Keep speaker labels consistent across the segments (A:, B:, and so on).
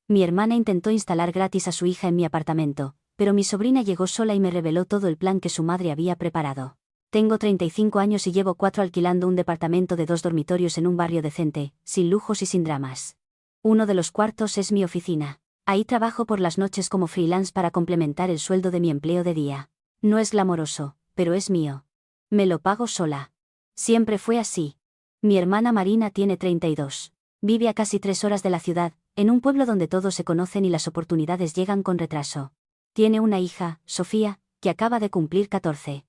A: Mi hermana intentó instalar gratis a su hija en mi apartamento, pero mi sobrina llegó sola y me reveló todo el plan que su madre había preparado. Tengo 35 años y llevo 4 alquilando un departamento de 2 dormitorios en un barrio decente, sin lujos y sin dramas. Uno de los cuartos es mi oficina. Ahí trabajo por las noches como freelance para complementar el sueldo de mi empleo de día. No es glamoroso, pero es mío. Me lo pago sola. Siempre fue así. Mi hermana Marina tiene 32. Vive a casi 3 horas de la ciudad, en un pueblo donde todos se conocen y las oportunidades llegan con retraso. Tiene una hija, Sofía, que acaba de cumplir 14.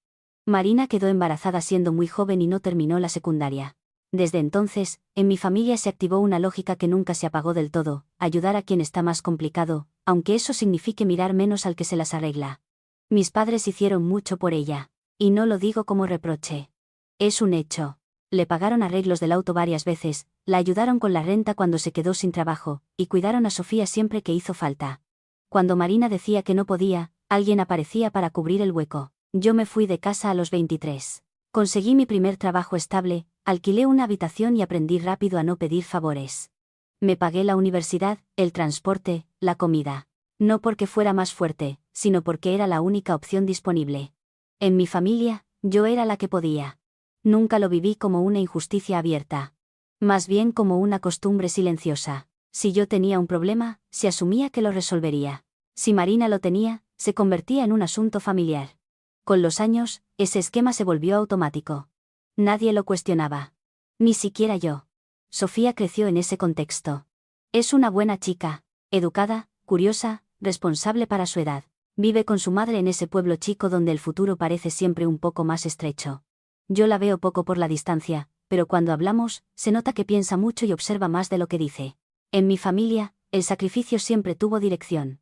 A: Marina quedó embarazada siendo muy joven y no terminó la secundaria. Desde entonces, en mi familia se activó una lógica que nunca se apagó del todo: ayudar a quien está más complicado, aunque eso signifique mirar menos al que se las arregla. Mis padres hicieron mucho por ella. Y no lo digo como reproche. Es un hecho. Le pagaron arreglos del auto varias veces, la ayudaron con la renta cuando se quedó sin trabajo, y cuidaron a Sofía siempre que hizo falta. Cuando Marina decía que no podía, alguien aparecía para cubrir el hueco. Yo me fui de casa a los 23. Conseguí mi primer trabajo estable, alquilé una habitación y aprendí rápido a no pedir favores. Me pagué la universidad, el transporte, la comida. No porque fuera más fuerte, sino porque era la única opción disponible. En mi familia, yo era la que podía. Nunca lo viví como una injusticia abierta. Más bien como una costumbre silenciosa. Si yo tenía un problema, se asumía que lo resolvería. Si Marina lo tenía, se convertía en un asunto familiar. Con los años, ese esquema se volvió automático. Nadie lo cuestionaba. Ni siquiera yo. Sofía creció en ese contexto. Es una buena chica, educada, curiosa, responsable para su edad. Vive con su madre en ese pueblo chico donde el futuro parece siempre un poco más estrecho. Yo la veo poco por la distancia, pero cuando hablamos, se nota que piensa mucho y observa más de lo que dice. En mi familia, el sacrificio siempre tuvo dirección.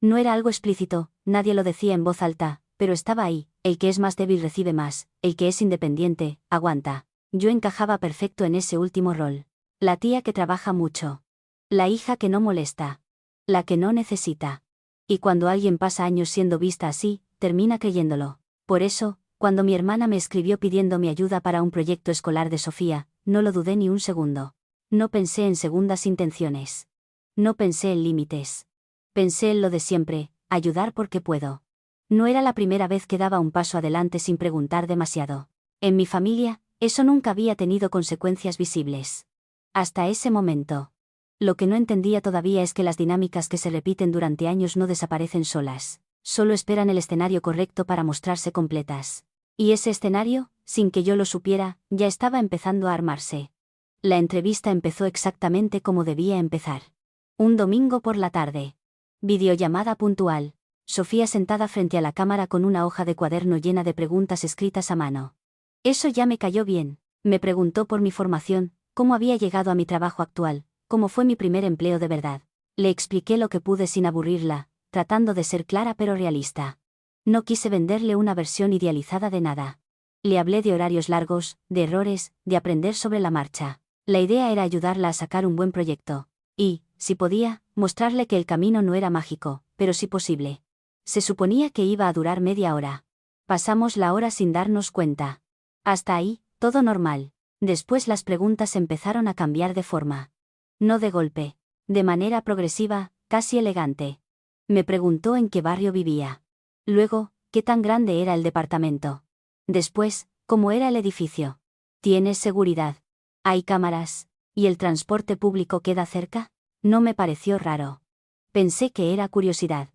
A: No era algo explícito, nadie lo decía en voz alta, pero estaba ahí: el que es más débil recibe más, el que es independiente, aguanta. Yo encajaba perfecto en ese último rol. La tía que trabaja mucho. La hija que no molesta. La que no necesita. Y cuando alguien pasa años siendo vista así, termina creyéndolo. Por eso, cuando mi hermana me escribió pidiendo mi ayuda para un proyecto escolar de Sofía, no lo dudé ni un segundo. No pensé en segundas intenciones. No pensé en límites. Pensé en lo de siempre: ayudar porque puedo. No era la primera vez que daba un paso adelante sin preguntar demasiado. En mi familia, eso nunca había tenido consecuencias visibles. Hasta ese momento. Lo que no entendía todavía es que las dinámicas que se repiten durante años no desaparecen solas. Solo esperan el escenario correcto para mostrarse completas. Y ese escenario, sin que yo lo supiera, ya estaba empezando a armarse. La entrevista empezó exactamente como debía empezar. Un domingo por la tarde. Videollamada puntual. Sofía sentada frente a la cámara con una hoja de cuaderno llena de preguntas escritas a mano. Eso ya me cayó bien. Me preguntó por mi formación, cómo había llegado a mi trabajo actual, cómo fue mi primer empleo de verdad. Le expliqué lo que pude sin aburrirla, tratando de ser clara pero realista. No quise venderle una versión idealizada de nada. Le hablé de horarios largos, de errores, de aprender sobre la marcha. La idea era ayudarla a sacar un buen proyecto. Y, si podía, mostrarle que el camino no era mágico, pero sí posible. Se suponía que iba a durar media hora. Pasamos la hora sin darnos cuenta. Hasta ahí, todo normal. Después las preguntas empezaron a cambiar de forma. No de golpe. De manera progresiva, casi elegante. Me preguntó en qué barrio vivía. Luego, qué tan grande era el departamento. Después, cómo era el edificio. ¿Tienes seguridad? ¿Hay cámaras? ¿Y el transporte público queda cerca? No me pareció raro. Pensé que era curiosidad.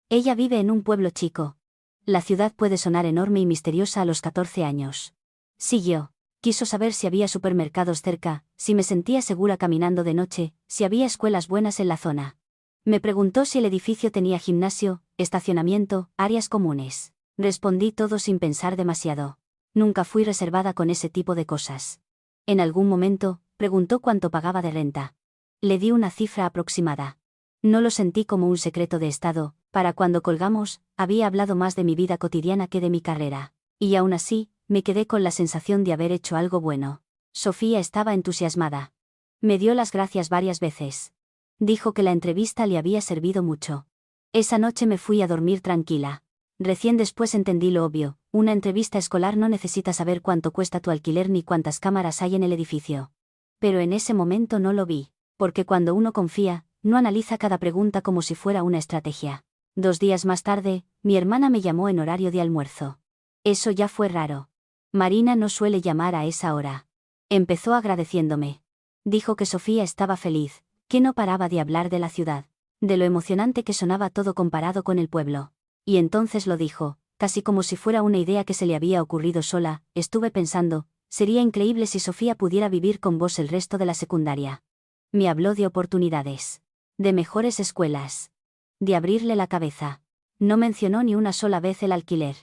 A: Ella vive en un pueblo chico. La ciudad puede sonar enorme y misteriosa a los 14 años. Siguió. Quiso saber si había supermercados cerca, si me sentía segura caminando de noche, si había escuelas buenas en la zona. Me preguntó si el edificio tenía gimnasio, estacionamiento, áreas comunes. Respondí todo sin pensar demasiado. Nunca fui reservada con ese tipo de cosas. En algún momento, preguntó cuánto pagaba de renta. Le di una cifra aproximada. No lo sentí como un secreto de estado. Para cuando colgamos, había hablado más de mi vida cotidiana que de mi carrera. Y aún así, me quedé con la sensación de haber hecho algo bueno. Sofía estaba entusiasmada. Me dio las gracias varias veces. Dijo que la entrevista le había servido mucho. Esa noche me fui a dormir tranquila. Recién después entendí lo obvio: una entrevista escolar no necesita saber cuánto cuesta tu alquiler ni cuántas cámaras hay en el edificio. Pero en ese momento no lo vi, porque cuando uno confía, no analiza cada pregunta como si fuera una estrategia. 2 días más tarde, mi hermana me llamó en horario de almuerzo. Eso ya fue raro. Marina no suele llamar a esa hora. Empezó agradeciéndome. Dijo que Sofía estaba feliz, que no paraba de hablar de la ciudad, de lo emocionante que sonaba todo comparado con el pueblo. Y entonces lo dijo, casi como si fuera una idea que se le había ocurrido sola. Estuve pensando, sería increíble si Sofía pudiera vivir con vos el resto de la secundaria. Me habló de oportunidades, de mejores escuelas, de abrirle la cabeza. No mencionó ni una sola vez el alquiler,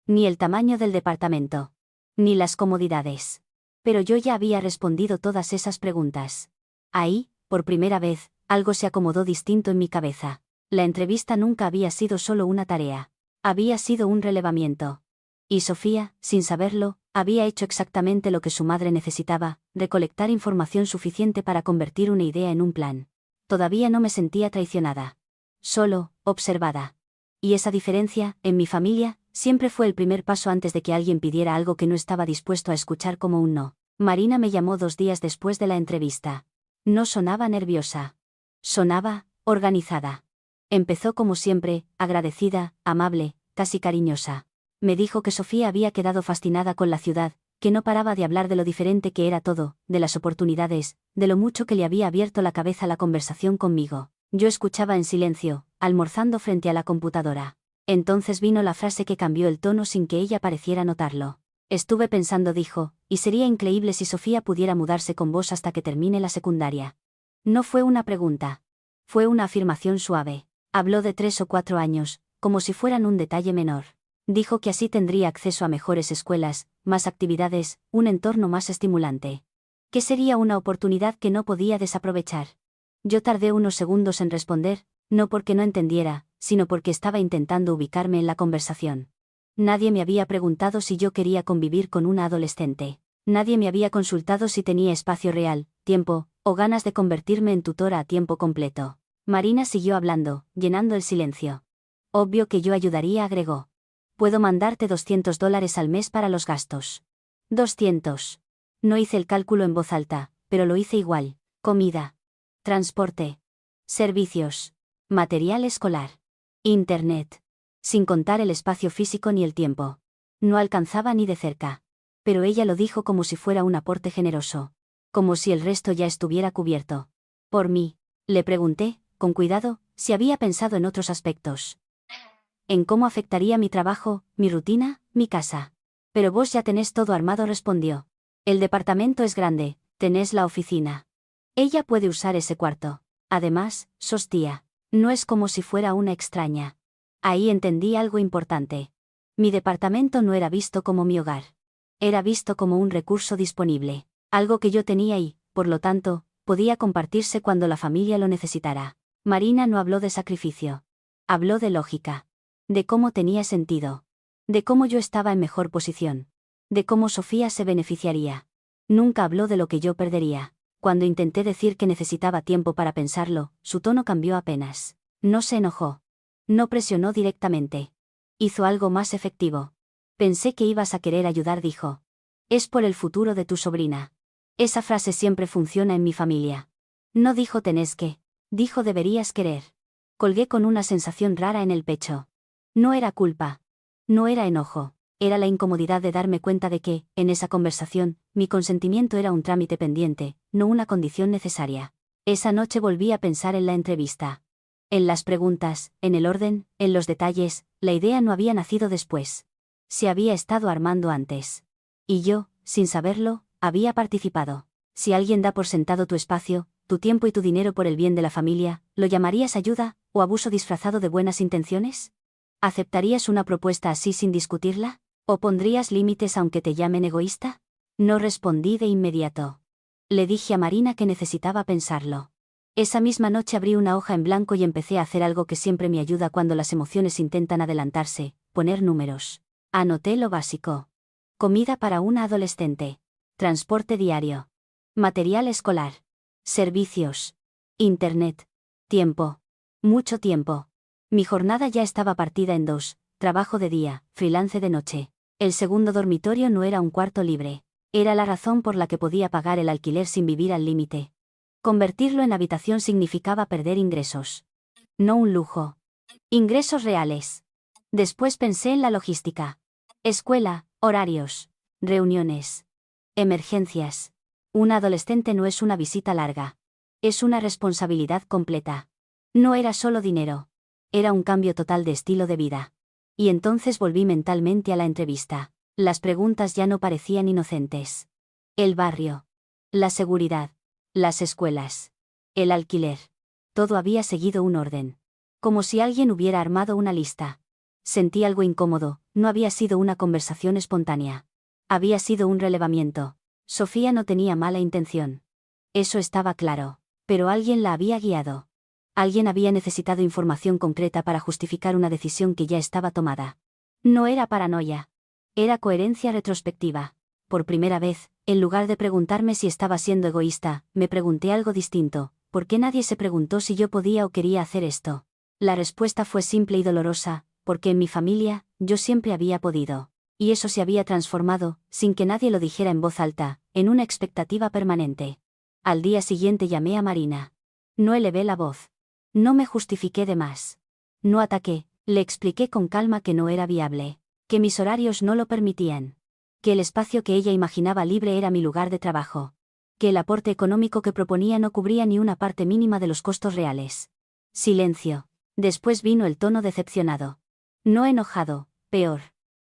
A: ni el tamaño del departamento, ni las comodidades. Pero yo ya había respondido todas esas preguntas. Ahí, por primera vez, algo se acomodó distinto en mi cabeza. La entrevista nunca había sido solo una tarea. Había sido un relevamiento. Y Sofía, sin saberlo, había hecho exactamente lo que su madre necesitaba, recolectar información suficiente para convertir una idea en un plan. Todavía no me sentía traicionada. Solo, observada. Y esa diferencia, en mi familia, siempre fue el primer paso antes de que alguien pidiera algo que no estaba dispuesto a escuchar como un no. Marina me llamó 2 días después de la entrevista. No sonaba nerviosa. Sonaba, organizada. Empezó como siempre, agradecida, amable, casi cariñosa. Me dijo que Sofía había quedado fascinada con la ciudad, que no paraba de hablar de lo diferente que era todo, de las oportunidades, de lo mucho que le había abierto la cabeza la conversación conmigo. Yo escuchaba en silencio, almorzando frente a la computadora. Entonces vino la frase que cambió el tono sin que ella pareciera notarlo. Estuve pensando, dijo, y sería increíble si Sofía pudiera mudarse con vos hasta que termine la secundaria. No fue una pregunta. Fue una afirmación suave. Habló de 3 o 4 años, como si fueran un detalle menor. Dijo que así tendría acceso a mejores escuelas, más actividades, un entorno más estimulante. Que sería una oportunidad que no podía desaprovechar. Yo tardé unos segundos en responder, no porque no entendiera, sino porque estaba intentando ubicarme en la conversación. Nadie me había preguntado si yo quería convivir con una adolescente. Nadie me había consultado si tenía espacio real, tiempo, o ganas de convertirme en tutora a tiempo completo. Marina siguió hablando, llenando el silencio. Obvio que yo ayudaría, agregó. Puedo mandarte $200 al mes para los gastos. 200. No hice el cálculo en voz alta, pero lo hice igual. Comida, transporte, servicios, material escolar, internet. Sin contar el espacio físico ni el tiempo. No alcanzaba ni de cerca. Pero ella lo dijo como si fuera un aporte generoso. Como si el resto ya estuviera cubierto. Por mí, le pregunté, con cuidado, si había pensado en otros aspectos. En cómo afectaría mi trabajo, mi rutina, mi casa. Pero vos ya tenés todo armado, respondió. El departamento es grande, tenés la oficina. Ella puede usar ese cuarto. Además, sos tía. No es como si fuera una extraña. Ahí entendí algo importante. Mi departamento no era visto como mi hogar. Era visto como un recurso disponible. Algo que yo tenía y, por lo tanto, podía compartirse cuando la familia lo necesitara. Marina no habló de sacrificio. Habló de lógica. De cómo tenía sentido. De cómo yo estaba en mejor posición. De cómo Sofía se beneficiaría. Nunca habló de lo que yo perdería. Cuando intenté decir que necesitaba tiempo para pensarlo, su tono cambió apenas. No se enojó. No presionó directamente. Hizo algo más efectivo. Pensé que ibas a querer ayudar, dijo. Es por el futuro de tu sobrina. Esa frase siempre funciona en mi familia. No dijo tenés que. Dijo deberías querer. Colgué con una sensación rara en el pecho. No era culpa. No era enojo. Era la incomodidad de darme cuenta de que, en esa conversación, mi consentimiento era un trámite pendiente, no una condición necesaria. Esa noche volví a pensar en la entrevista. En las preguntas, en el orden, en los detalles, la idea no había nacido después. Se había estado armando antes. Y yo, sin saberlo, había participado. Si alguien da por sentado tu espacio, tu tiempo y tu dinero por el bien de la familia, ¿lo llamarías ayuda, o abuso disfrazado de buenas intenciones? ¿Aceptarías una propuesta así sin discutirla? ¿O pondrías límites aunque te llamen egoísta? No respondí de inmediato. Le dije a Marina que necesitaba pensarlo. Esa misma noche abrí una hoja en blanco y empecé a hacer algo que siempre me ayuda cuando las emociones intentan adelantarse, poner números. Anoté lo básico. Comida para una adolescente. Transporte diario. Material escolar. Servicios. Internet. Tiempo. Mucho tiempo. Mi jornada ya estaba partida en 2, trabajo de día, freelance de noche. El segundo dormitorio no era un cuarto libre. Era la razón por la que podía pagar el alquiler sin vivir al límite. Convertirlo en habitación significaba perder ingresos. No un lujo. Ingresos reales. Después pensé en la logística. Escuela, horarios, reuniones, emergencias. Un adolescente no es una visita larga. Es una responsabilidad completa. No era solo dinero. Era un cambio total de estilo de vida. Y entonces volví mentalmente a la entrevista. Las preguntas ya no parecían inocentes. El barrio. La seguridad. Las escuelas. El alquiler. Todo había seguido un orden. Como si alguien hubiera armado una lista. Sentí algo incómodo, no había sido una conversación espontánea. Había sido un relevamiento. Sofía no tenía mala intención. Eso estaba claro. Pero alguien la había guiado. Alguien había necesitado información concreta para justificar una decisión que ya estaba tomada. No era paranoia. Era coherencia retrospectiva. Por primera vez, en lugar de preguntarme si estaba siendo egoísta, me pregunté algo distinto. ¿Por qué nadie se preguntó si yo podía o quería hacer esto? La respuesta fue simple y dolorosa, porque en mi familia, yo siempre había podido. Y eso se había transformado, sin que nadie lo dijera en voz alta, en una expectativa permanente. Al día siguiente llamé a Marina. No elevé la voz. No me justifiqué de más. No ataqué, le expliqué con calma que no era viable, que mis horarios no lo permitían, que el espacio que ella imaginaba libre era mi lugar de trabajo, que el aporte económico que proponía no cubría ni una parte mínima de los costos reales. Silencio. Después vino el tono decepcionado. No enojado, peor.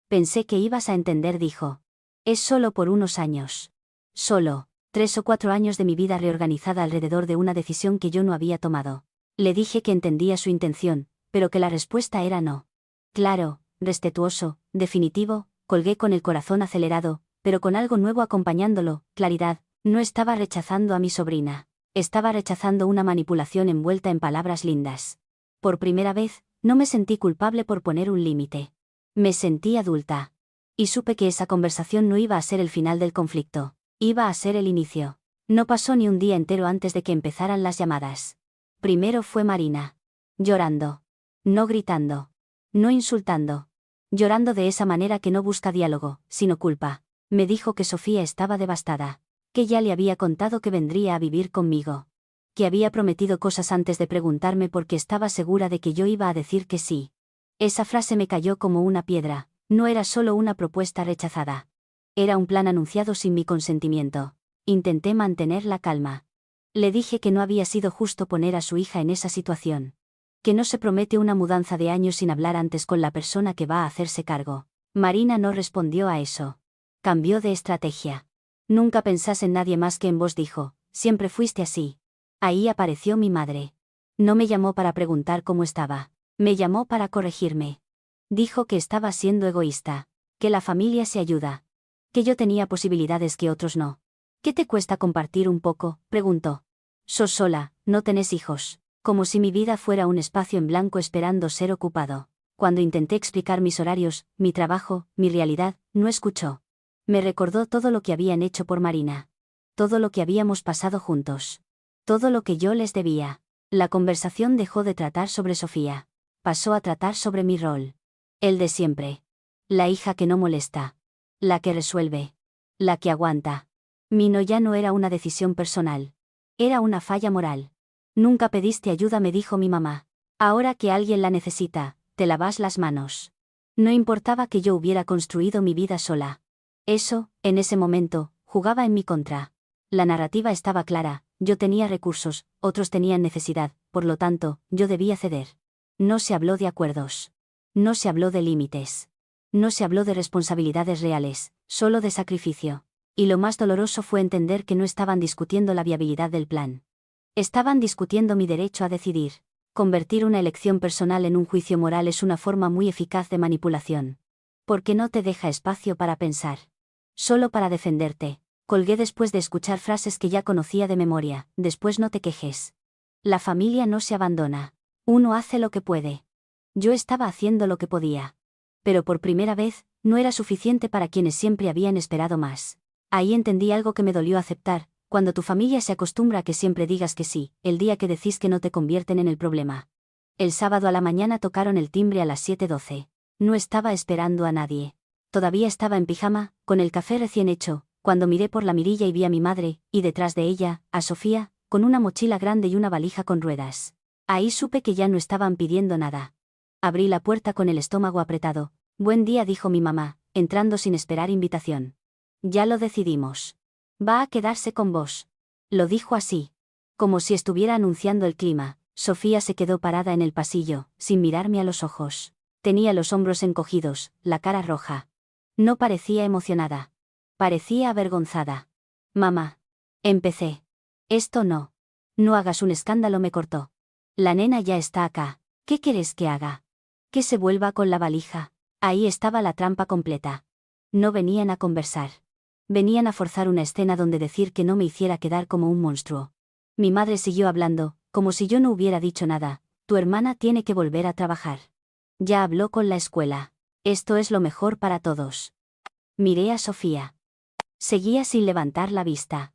A: Pensé que ibas a entender, dijo. Es solo por unos años. Solo, 3 o 4 años de mi vida reorganizada alrededor de una decisión que yo no había tomado. Le dije que entendía su intención, pero que la respuesta era no. Claro, respetuoso, definitivo, colgué con el corazón acelerado, pero con algo nuevo acompañándolo, claridad. No estaba rechazando a mi sobrina. Estaba rechazando una manipulación envuelta en palabras lindas. Por primera vez, no me sentí culpable por poner un límite. Me sentí adulta. Y supe que esa conversación no iba a ser el final del conflicto. Iba a ser el inicio. No pasó ni un día entero antes de que empezaran las llamadas. Primero fue Marina. Llorando. No gritando. No insultando. Llorando de esa manera que no busca diálogo, sino culpa. Me dijo que Sofía estaba devastada. Que ya le había contado que vendría a vivir conmigo. Que había prometido cosas antes de preguntarme porque estaba segura de que yo iba a decir que sí. Esa frase me cayó como una piedra. No era solo una propuesta rechazada. Era un plan anunciado sin mi consentimiento. Intenté mantener la calma. Le dije que no había sido justo poner a su hija en esa situación. Que no se promete una mudanza de años sin hablar antes con la persona que va a hacerse cargo. Marina no respondió a eso. Cambió de estrategia. Nunca pensás en nadie más que en vos, dijo. Siempre fuiste así. Ahí apareció mi madre. No me llamó para preguntar cómo estaba. Me llamó para corregirme. Dijo que estaba siendo egoísta. Que la familia se ayuda. Que yo tenía posibilidades que otros no. ¿Qué te cuesta compartir un poco?, preguntó. Sos sola, no tenés hijos. Como si mi vida fuera un espacio en blanco esperando ser ocupado. Cuando intenté explicar mis horarios, mi trabajo, mi realidad, no escuchó. Me recordó todo lo que habían hecho por Marina. Todo lo que habíamos pasado juntos. Todo lo que yo les debía. La conversación dejó de tratar sobre Sofía. Pasó a tratar sobre mi rol. El de siempre. La hija que no molesta. La que resuelve. La que aguanta. Mi no ya no era una decisión personal. Era una falla moral. Nunca pediste ayuda, me dijo mi mamá. Ahora que alguien la necesita, te lavas las manos. No importaba que yo hubiera construido mi vida sola. Eso, en ese momento, jugaba en mi contra. La narrativa estaba clara, yo tenía recursos, otros tenían necesidad, por lo tanto, yo debía ceder. No se habló de acuerdos. No se habló de límites. No se habló de responsabilidades reales, solo de sacrificio. Y lo más doloroso fue entender que no estaban discutiendo la viabilidad del plan. Estaban discutiendo mi derecho a decidir. Convertir una elección personal en un juicio moral es una forma muy eficaz de manipulación. Porque no te deja espacio para pensar. Solo para defenderte. Colgué después de escuchar frases que ya conocía de memoria. Después no te quejes. La familia no se abandona. Uno hace lo que puede. Yo estaba haciendo lo que podía. Pero por primera vez, no era suficiente para quienes siempre habían esperado más. Ahí entendí algo que me dolió aceptar. Cuando tu familia se acostumbra a que siempre digas que sí, el día que decís que no te convierten en el problema. El sábado a la mañana tocaron el timbre a las 7:12. No estaba esperando a nadie. Todavía estaba en pijama, con el café recién hecho, cuando miré por la mirilla y vi a mi madre, y detrás de ella, a Sofía, con una mochila grande y una valija con ruedas. Ahí supe que ya no estaban pidiendo nada. Abrí la puerta con el estómago apretado. Buen día, dijo mi mamá, entrando sin esperar invitación. Ya lo decidimos. Va a quedarse con vos. Lo dijo así. Como si estuviera anunciando el clima. Sofía se quedó parada en el pasillo, sin mirarme a los ojos. Tenía los hombros encogidos, la cara roja. No parecía emocionada. Parecía avergonzada. Mamá. Empecé. Esto no. No hagas un escándalo, me cortó. La nena ya está acá. ¿Qué quieres que haga? Que se vuelva con la valija. Ahí estaba la trampa completa. No venían a conversar. Venían a forzar una escena donde decir que no me hiciera quedar como un monstruo. Mi madre siguió hablando, como si yo no hubiera dicho nada. Tu hermana tiene que volver a trabajar. Ya habló con la escuela. Esto es lo mejor para todos. Miré a Sofía. Seguía sin levantar la vista.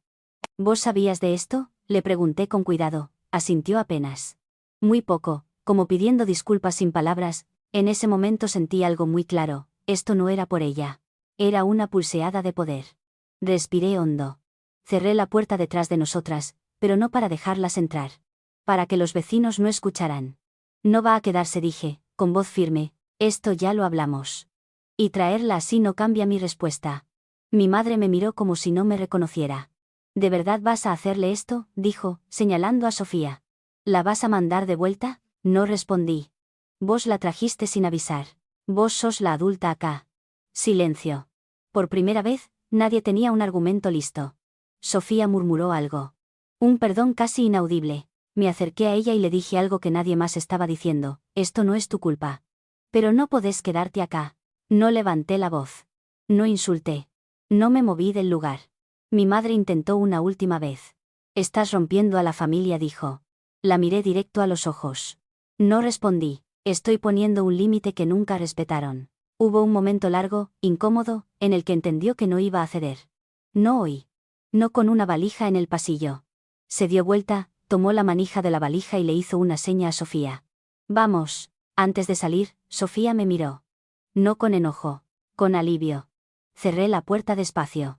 A: ¿Vos sabías de esto?, le pregunté con cuidado. Asintió apenas. Muy poco, como pidiendo disculpas sin palabras. En ese momento sentí algo muy claro. Esto no era por ella. Era una pulseada de poder. Respiré hondo. Cerré la puerta detrás de nosotras, pero no para dejarlas entrar. Para que los vecinos no escucharan. No va a quedarse, dije, con voz firme. Esto ya lo hablamos. Y traerla así no cambia mi respuesta. Mi madre me miró como si no me reconociera. ¿De verdad vas a hacerle esto?, dijo, señalando a Sofía. ¿La vas a mandar de vuelta? No respondí. Vos la trajiste sin avisar. Vos sos la adulta acá. Silencio. Por primera vez, nadie tenía un argumento listo. Sofía murmuró algo. Un perdón casi inaudible. Me acerqué a ella y le dije algo que nadie más estaba diciendo. Esto no es tu culpa. Pero no podés quedarte acá. No levanté la voz. No insulté. No me moví del lugar. Mi madre intentó una última vez. Estás rompiendo a la familia, dijo. La miré directo a los ojos. No respondí. Estoy poniendo un límite que nunca respetaron. Hubo un momento largo, incómodo, en el que entendió que no iba a ceder. No hoy. No con una valija en el pasillo. Se dio vuelta, tomó la manija de la valija y le hizo una seña a Sofía. Vamos. Antes de salir, Sofía me miró. No con enojo. Con alivio. Cerré la puerta despacio.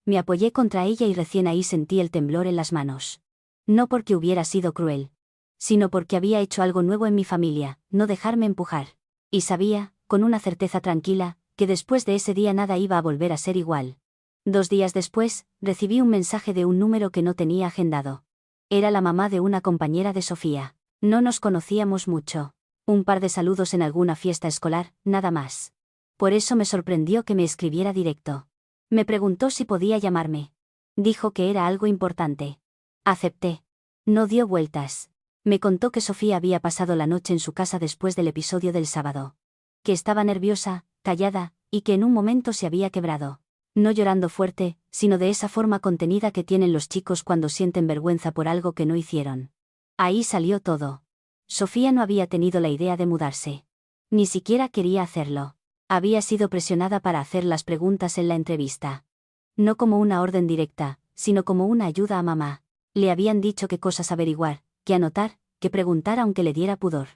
A: Me apoyé contra ella y recién ahí sentí el temblor en las manos. No porque hubiera sido cruel. Sino porque había hecho algo nuevo en mi familia, no dejarme empujar. Y sabía, con una certeza tranquila, que después de ese día nada iba a volver a ser igual. 2 días después, recibí un mensaje de un número que no tenía agendado. Era la mamá de una compañera de Sofía. No nos conocíamos mucho. Un par de saludos en alguna fiesta escolar, nada más. Por eso me sorprendió que me escribiera directo. Me preguntó si podía llamarme. Dijo que era algo importante. Acepté. No dio vueltas. Me contó que Sofía había pasado la noche en su casa después del episodio del sábado. Que estaba nerviosa, callada, y que en un momento se había quebrado. No llorando fuerte, sino de esa forma contenida que tienen los chicos cuando sienten vergüenza por algo que no hicieron. Ahí salió todo. Sofía no había tenido la idea de mudarse. Ni siquiera quería hacerlo. Había sido presionada para hacer las preguntas en la entrevista. No como una orden directa, sino como una ayuda a mamá. Le habían dicho qué cosas averiguar, qué anotar, qué preguntar aunque le diera pudor.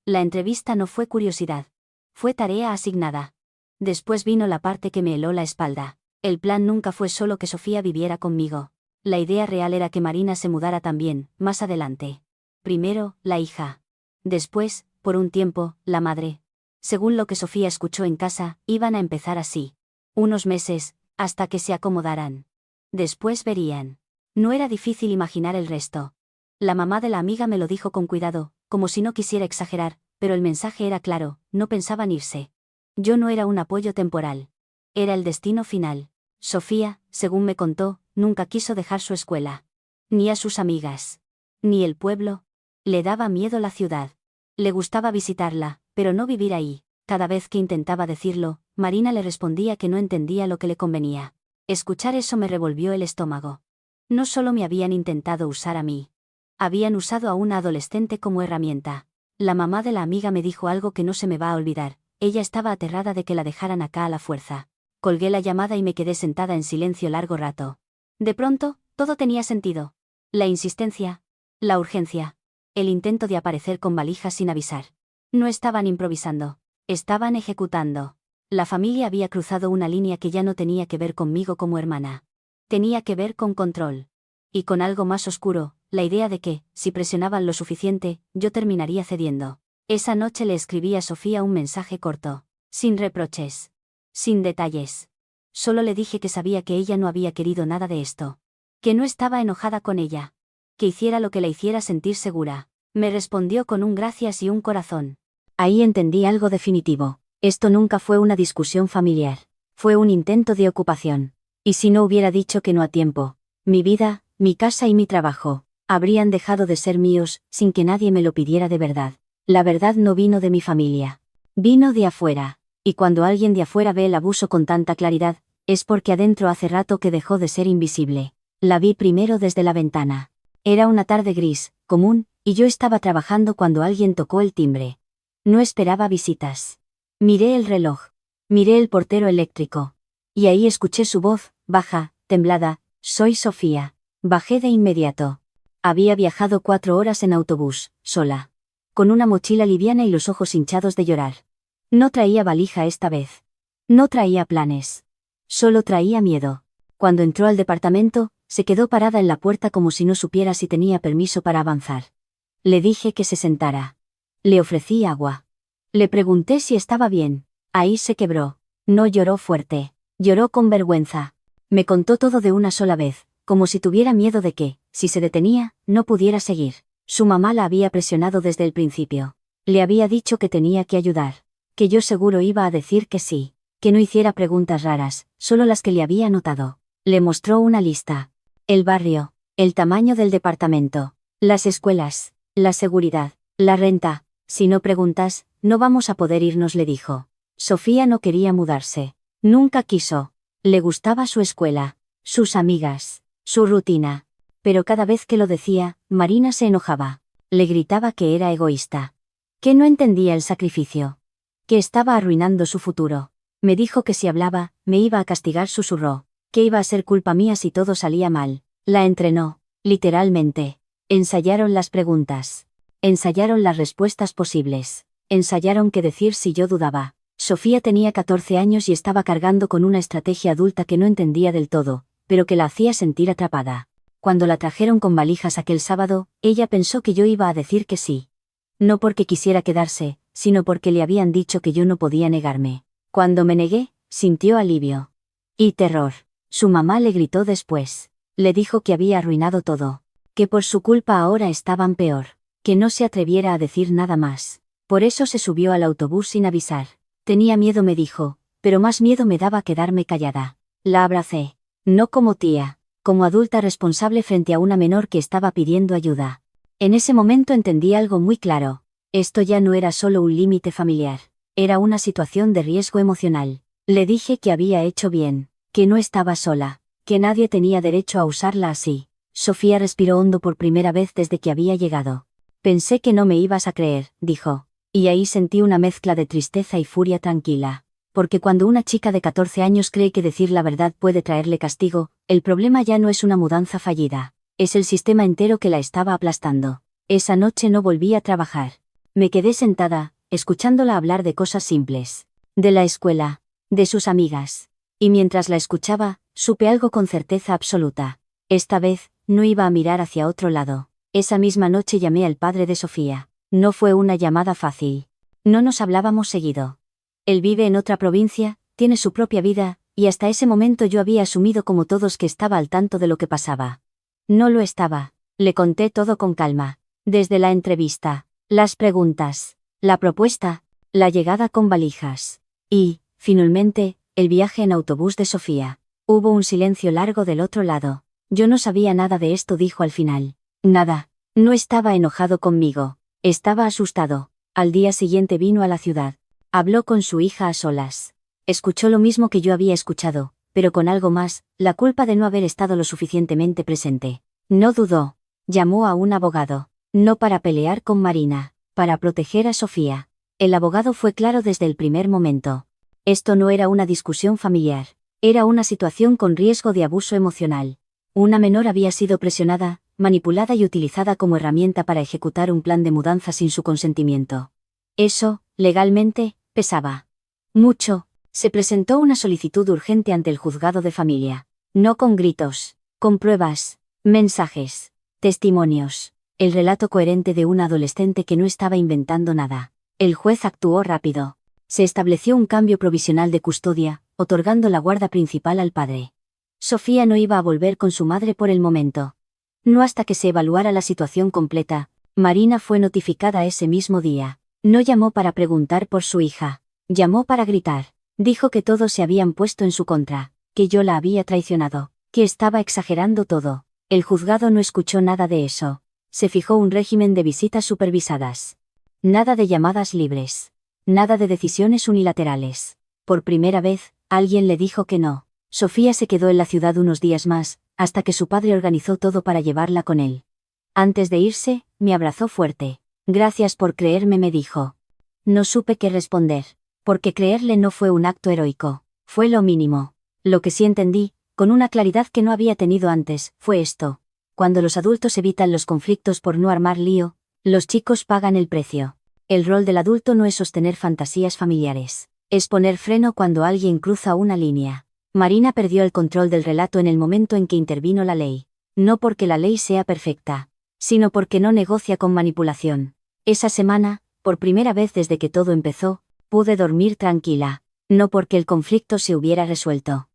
A: La entrevista no fue curiosidad. Fue tarea asignada. Después vino la parte que me heló la espalda. El plan nunca fue solo que Sofía viviera conmigo. La idea real era que Marina se mudara también, más adelante. Primero, la hija. Después, por un tiempo, la madre. Según lo que Sofía escuchó en casa, iban a empezar así. Unos meses, hasta que se acomodaran. Después verían. No era difícil imaginar el resto. La mamá de la amiga me lo dijo con cuidado, como si no quisiera exagerar, pero el mensaje era claro, no pensaban irse. Yo no era un apoyo temporal. Era el destino final. Sofía, según me contó, nunca quiso dejar su escuela. Ni a sus amigas. Ni el pueblo. Le daba miedo la ciudad. Le gustaba visitarla, pero no vivir ahí. Cada vez que intentaba decirlo, Marina le respondía que no entendía lo que le convenía. Escuchar eso me revolvió el estómago. No solo me habían intentado usar a mí. Habían usado a una adolescente como herramienta. La mamá de la amiga me dijo algo que no se me va a olvidar. Ella estaba aterrada de que la dejaran acá a la fuerza. Colgué la llamada y me quedé sentada en silencio largo rato. De pronto, todo tenía sentido. La insistencia. La urgencia. El intento de aparecer con valijas sin avisar. No estaban improvisando. Estaban ejecutando. La familia había cruzado una línea que ya no tenía que ver conmigo como hermana. Tenía que ver con control. Y con algo más oscuro, la idea de que, si presionaban lo suficiente, yo terminaría cediendo. Esa noche le escribí a Sofía un mensaje corto. Sin reproches. Sin detalles. Solo le dije que sabía que ella no había querido nada de esto. Que no estaba enojada con ella. Que hiciera lo que la hiciera sentir segura. Me respondió con un gracias y un corazón. Ahí entendí algo definitivo. Esto nunca fue una discusión familiar. Fue un intento de ocupación. Y si no hubiera dicho que no a tiempo, mi vida, mi casa y mi trabajo, habrían dejado de ser míos, sin que nadie me lo pidiera de verdad. La verdad no vino de mi familia. Vino de afuera. Y cuando alguien de afuera ve el abuso con tanta claridad, es porque adentro hace rato que dejó de ser invisible. La vi primero desde la ventana. Era una tarde gris, común, y yo estaba trabajando cuando alguien tocó el timbre. No esperaba visitas. Miré el reloj. Miré el portero eléctrico. Y ahí escuché su voz, baja, temblada: «Soy Sofía». Bajé de inmediato. Había viajado 4 horas en autobús, sola. Con una mochila liviana y los ojos hinchados de llorar. No traía valija esta vez. No traía planes. Solo traía miedo. Cuando entró al departamento, se quedó parada en la puerta como si no supiera si tenía permiso para avanzar. Le dije que se sentara. Le ofrecí agua. Le pregunté si estaba bien. Ahí se quebró. No lloró fuerte. Lloró con vergüenza. Me contó todo de una sola vez, como si tuviera miedo de que, si se detenía, no pudiera seguir. Su mamá la había presionado desde el principio. Le había dicho que tenía que ayudar. Que yo seguro iba a decir que sí. Que no hiciera preguntas raras, solo las que le había notado. Le mostró una lista. El barrio, el tamaño del departamento, las escuelas, la seguridad, la renta. Si no preguntas, no vamos a poder irnos, le dijo. Sofía no quería mudarse. Nunca quiso. Le gustaba su escuela, sus amigas, su rutina. Pero cada vez que lo decía, Marina se enojaba. Le gritaba que era egoísta. Que no entendía el sacrificio. Que estaba arruinando su futuro. Me dijo que si hablaba, me iba a castigar, susurró. Que iba a ser culpa mía si todo salía mal. La entrenó, literalmente. Ensayaron las preguntas. Ensayaron las respuestas posibles. Ensayaron qué decir si yo dudaba. Sofía tenía 14 años y estaba cargando con una estrategia adulta que no entendía del todo, pero que la hacía sentir atrapada. Cuando la trajeron con valijas aquel sábado, ella pensó que yo iba a decir que sí. No porque quisiera quedarse, sino porque le habían dicho que yo no podía negarme. Cuando me negué, sintió alivio. Y terror. Su mamá le gritó después. Le dijo que había arruinado todo. Que por su culpa ahora estaban peor. Que no se atreviera a decir nada más. Por eso se subió al autobús sin avisar. Tenía miedo, me dijo, pero más miedo me daba quedarme callada. La abracé. No como tía, como adulta responsable frente a una menor que estaba pidiendo ayuda. En ese momento entendí algo muy claro. Esto ya no era solo un límite familiar. Era una situación de riesgo emocional. Le dije que había hecho bien, que no estaba sola, que nadie tenía derecho a usarla así. Sofía respiró hondo por primera vez desde que había llegado. Pensé que no me ibas a creer, dijo. Y ahí sentí una mezcla de tristeza y furia tranquila. Porque cuando una chica de 14 años cree que decir la verdad puede traerle castigo, el problema ya no es una mudanza fallida. Es el sistema entero que la estaba aplastando. Esa noche no volví a trabajar. Me quedé sentada, escuchándola hablar de cosas simples. De la escuela. De sus amigas. Y mientras la escuchaba, supe algo con certeza absoluta. Esta vez, no iba a mirar hacia otro lado. Esa misma noche llamé al padre de Sofía. No fue una llamada fácil. No nos hablábamos seguido. Él vive en otra provincia, tiene su propia vida, y hasta ese momento yo había asumido como todos que estaba al tanto de lo que pasaba. No lo estaba. Le conté todo con calma. Desde la entrevista, las preguntas, la propuesta, la llegada con valijas. Y, finalmente, el viaje en autobús de Sofía. Hubo un silencio largo del otro lado. Yo no sabía nada de esto, dijo al final. Nada. No estaba enojado conmigo. Estaba asustado. Al día siguiente vino a la ciudad. Habló con su hija a solas. Escuchó lo mismo que yo había escuchado, pero con algo más, la culpa de no haber estado lo suficientemente presente. No dudó. Llamó a un abogado. No para pelear con Marina, para proteger a Sofía. El abogado fue claro desde el primer momento. Esto no era una discusión familiar. Era una situación con riesgo de abuso emocional. Una menor había sido presionada, manipulada y utilizada como herramienta para ejecutar un plan de mudanza sin su consentimiento. Eso, legalmente, pesaba. Mucho. Se presentó una solicitud urgente ante el juzgado de familia. No con gritos, con pruebas, mensajes. Testimonios. El relato coherente de una adolescente que no estaba inventando nada. El juez actuó rápido. Se estableció un cambio provisional de custodia, otorgando la guarda principal al padre. Sofía no iba a volver con su madre por el momento. No hasta que se evaluara la situación completa. Marina fue notificada ese mismo día. No llamó para preguntar por su hija. Llamó para gritar. Dijo que todos se habían puesto en su contra, que yo la había traicionado, que estaba exagerando todo. El juzgado no escuchó nada de eso. Se fijó un régimen de visitas supervisadas. Nada de llamadas libres. Nada de decisiones unilaterales. Por primera vez, alguien le dijo que no. Sofía se quedó en la ciudad unos días más, hasta que su padre organizó todo para llevarla con él. Antes de irse, me abrazó fuerte. Gracias por creerme, me dijo. No supe qué responder, porque creerle no fue un acto heroico, fue lo mínimo. Lo que sí entendí, con una claridad que no había tenido antes, fue esto. Cuando los adultos evitan los conflictos por no armar lío, los chicos pagan el precio. El rol del adulto no es sostener fantasías familiares, es poner freno cuando alguien cruza una línea. Marina perdió el control del relato en el momento en que intervino la ley. No porque la ley sea perfecta, sino porque no negocia con manipulación. Esa semana, por primera vez desde que todo empezó, pude dormir tranquila, no porque el conflicto se hubiera resuelto,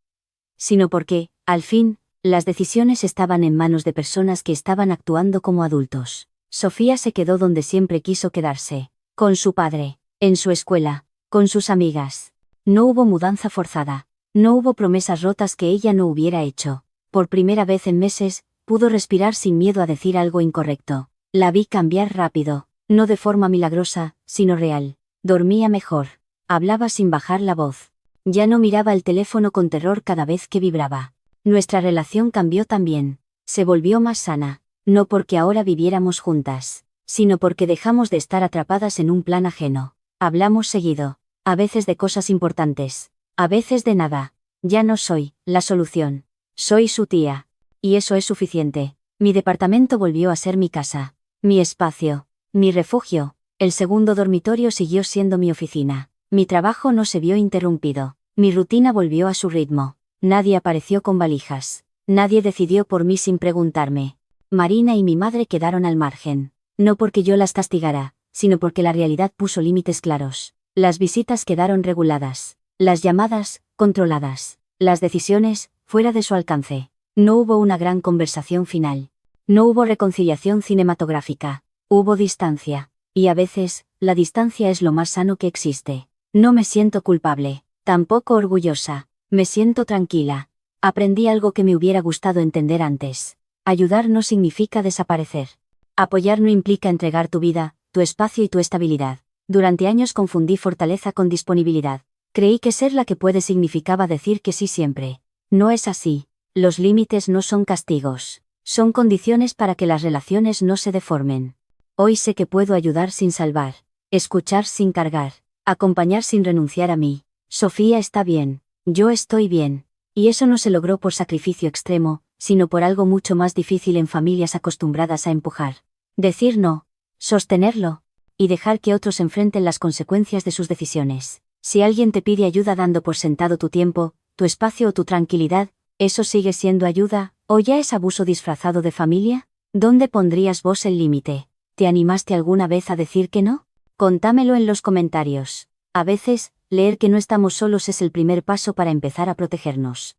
A: sino porque, al fin, las decisiones estaban en manos de personas que estaban actuando como adultos. Sofía se quedó donde siempre quiso quedarse, con su padre, en su escuela, con sus amigas. No hubo mudanza forzada, no hubo promesas rotas que ella no hubiera hecho. Por primera vez en meses, pudo respirar sin miedo a decir algo incorrecto. La vi cambiar rápido, no de forma milagrosa, sino real. Dormía mejor, hablaba sin bajar la voz. Ya no miraba el teléfono con terror cada vez que vibraba. Nuestra relación cambió también. Se volvió más sana, no porque ahora viviéramos juntas, sino porque dejamos de estar atrapadas en un plan ajeno. Hablamos seguido, a veces de cosas importantes, a veces de nada. Ya no soy la solución, soy su tía. Y eso es suficiente. Mi departamento volvió a ser mi casa, mi espacio, mi refugio. El segundo dormitorio siguió siendo mi oficina. Mi trabajo no se vio interrumpido. Mi rutina volvió a su ritmo. Nadie apareció con valijas. Nadie decidió por mí sin preguntarme. Marina y mi madre quedaron al margen. No porque yo las castigara, sino porque la realidad puso límites claros. Las visitas quedaron reguladas. Las llamadas, controladas. Las decisiones, fuera de su alcance. No hubo una gran conversación final. No hubo reconciliación cinematográfica. Hubo distancia. Y a veces, la distancia es lo más sano que existe. No me siento culpable, tampoco orgullosa. Me siento tranquila. Aprendí algo que me hubiera gustado entender antes. Ayudar no significa desaparecer. Apoyar no implica entregar tu vida, tu espacio y tu estabilidad. Durante años confundí fortaleza con disponibilidad. Creí que ser la que puede significaba decir que sí siempre. No es así. Los límites no son castigos. Son condiciones para que las relaciones no se deformen. Hoy sé que puedo ayudar sin salvar. Escuchar sin cargar. Acompañar sin renunciar a mí. Sofía está bien. Yo estoy bien. Y eso no se logró por sacrificio extremo, sino por algo mucho más difícil en familias acostumbradas a empujar. Decir no. Sostenerlo. Y dejar que otros enfrenten las consecuencias de sus decisiones. Si alguien te pide ayuda dando por sentado tu tiempo, tu espacio o tu tranquilidad, ¿eso sigue siendo ayuda, o ya es abuso disfrazado de familia? ¿Dónde pondrías vos el límite? ¿Te animaste alguna vez a decir que no? Contámelo en los comentarios. A veces, leer que no estamos solos es el primer paso para empezar a protegernos.